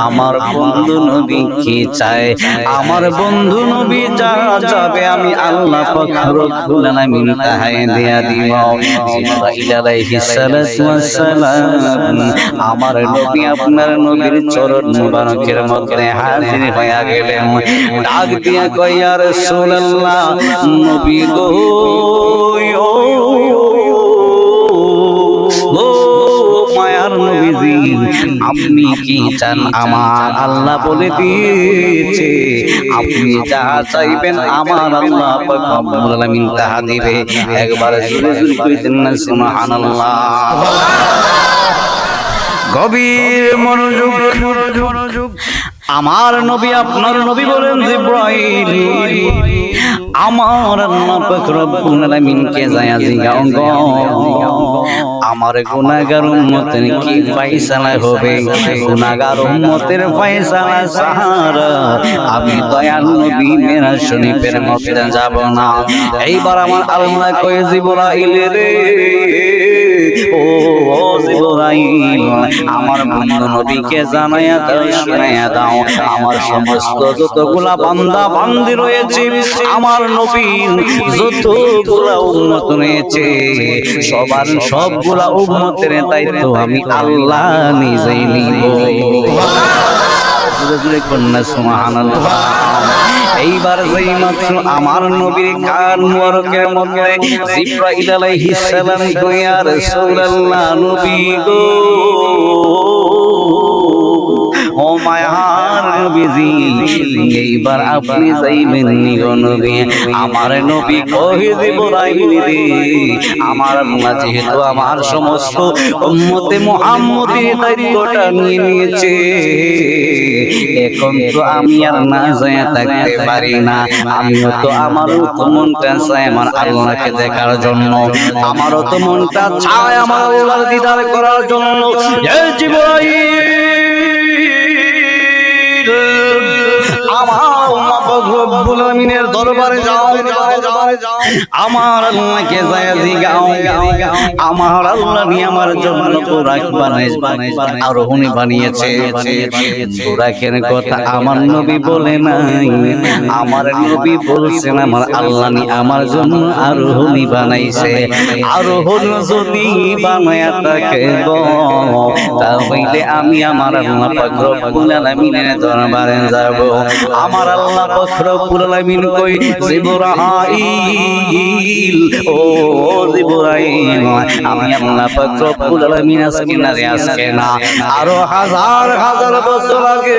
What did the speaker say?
আমার বন্ধু নবী কি চায়, আমার বন্ধু নবী যা যাবে আমি আল্লাহ পাক রব্বুল আলামিন তাহাই দিয়া দিব। জিবরাইল আলাইহিস সালাতু ওয়াস সালাম আমার নবী আপনার নবীর চরণ মুবারকের মধ্যে হাজির হয়ে গেলেন। ডাক দিয়া কয় ইয়া রাসূলুল্লাহ, নবী গো মায়ার নবীজি, আপনি কি চান আমার আল্লাহ বলে দিয়েছে, আপনি যা চাইবেন আমার আল্লাহ পাক রব্বুল আলামিন তাহা দিবে। একবার জোরে জোরে কইতেন না সুবহানাল্লাহ। গভীর মনোযোগ। আমার নবী আপনার নবী বলেন জিবরাইল, আমার আল্লাহ পাক রব্বুল আলামিনকে যায়া জিগাও গো, আমার গুনাহগার উম্মতের কি ফয়সালা হবে? গুনাহগার উম্মতের ফয়সালা সাহারা আমি দয়াল নবী মেরাজ শরীফের মধ্যে যাব না। এইবার আমার আল্লাহ কয় জিবরাইল রে, ও জিবরাইল, আমার বন্ধু নবীকে জানায়া দাও, শোনায়া দাও, আমার সমস্ত যতগুলা বান্দা বান্দি রয়েছে, আমার নবীর যতগুলা উম্মত রয়েছে, সবার সবগুলা উম্মতের দায়িত্ব আমি আল্লাহ নিজেই নিব। জোরে জোরে কন্যা সুবহানাল্লাহ। এইবার যেই মাত্র আমার নবীর কান মুবারকের মধ্যে জিবরাইল আলাইহিস সালাম কয় ইয়া রাসূলুল্লাহ, নবী গো, ও মায়ার নবীজি, এইবার আপনি যাইবেন নি গো নবী। আমার নবী কহে জিবরাইল রে, আমার আল্লাহ যেহেতু আমার সমস্ত উম্মতে মুহাম্মদের দায়িত্বটা নিয়ে নিয়েছে, এখন তো আমি আর না যায় থাকতে পারি না। আমিও তো আমারও তো মনটা চায় আমার আল্লাহকে দেখার জন্য, আমারও তো মনটা চায় আমার আল্লাহর দিদার করার জন্য। এই জিবরাইল, আমার আল্লাহ পাক রব্বুল আলামিনের দরবারে যাও, আমার আল্লাহকে যায়া জিগাও, আমার আল্লাহ নিয়ে আমার জন্য বুরাক আরোহণী বানিয়েছে। বুরাকের কথা আমার নবী বলে নাই, আমার নবী বলছেন আমার আল্লাহ নিয়ে আমার জন্য আরোহণী বানাইছে। আরোহণ যদি বানায়া থাকে গো, তাহলে আমি আমার আল্লাহ পাক রব্বুল আলামিনের দরবারে যাব। আমার আল্লাহ পাক রব্বুল আলামিন কই জিবরাইল, ও জিবরাইল, আমি আল্লাহ পাক রব্বুল আলামিন আজকে না আরো হাজার হাজার বছর আগে